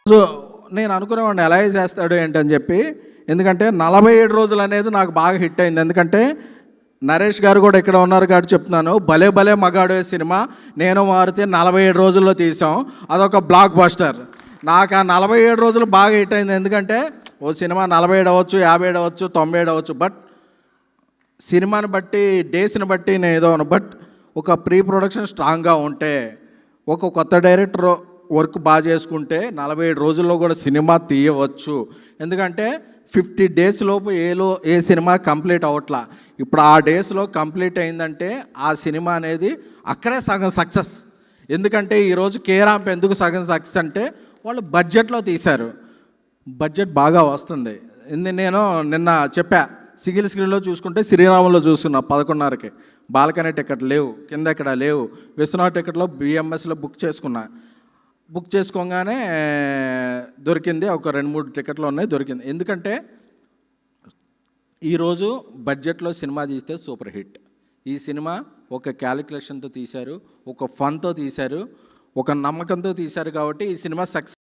So నేను అనుకునేవాడిని ఎలా చేస్తాడు ఏంటని చెప్పి. ఎందుకంటే 47 రోజులు అనేది నాకు బాగా హిట్ అయింది. ఎందుకంటే నరేష్ గారు కూడా ఇక్కడ ఉన్నారు కాబట్టి చెప్తున్నాను. భలే భలే మగాడు సినిమా నేను మారుతి 47 రోజుల్లో తీసాం. అదొక బ్లాక్ బస్టర్. నాకు ఆ 47 రోజులు బాగా హిట్ అయింది. ఎందుకంటే ఓ సినిమా 47 అవ్వచ్చు, 57 అవ్వచ్చు, 97 అవ్వచ్చు. బట్ సినిమాని బట్టి, డేస్ని బట్టి నేను ఏదో బట్ ఒక ప్రీ ప్రొడక్షన్ స్ట్రాంగ్గా ఉంటే, ఒక కొత్త డైరెక్టర్ వర్క్ బాగా చేసుకుంటే 47 రోజుల్లో కూడా సినిమా తీయవచ్చు. ఎందుకంటే 50 డేస్ లోపు ఏ సినిమా కంప్లీట్ అవ్వట్లా. ఇప్పుడు ఆ డేస్లో కంప్లీట్ అయిందంటే ఆ సినిమా అనేది అక్కడే సగం సక్సెస్. ఎందుకంటే ఈరోజు కేరాంప్ ఎందుకు సగం సక్సెస్ అంటే వాళ్ళు బడ్జెట్లో తీశారు. బడ్జెట్ బాగా వస్తుంది. నేను నిన్న చెప్పా, సిగిల్ స్క్రీన్లో చూసుకుంటే శ్రీరాములో చూసుకున్నా 11:30కి. బాల్కనీ టికెట్ లేవు, కింద ఎక్కడ లేవు. విశ్వనాథ్ టికెట్లో బిఎంఎస్లో బుక్ చేసుకున్నా. బుక్ చేసుకోగానే దొరికింది. ఒక 2-3 టికెట్లు ఉన్నాయి, దొరికింది. ఎందుకంటే ఈరోజు బడ్జెట్లో సినిమా తీస్తే సూపర్ హిట్. ఈ సినిమా ఒక క్యాలిక్యులేషన్తో తీశారు, ఒక ఫన్తో తీశారు, ఒక నమ్మకంతో తీశారు. కాబట్టి ఈ సినిమా సక్సెస్.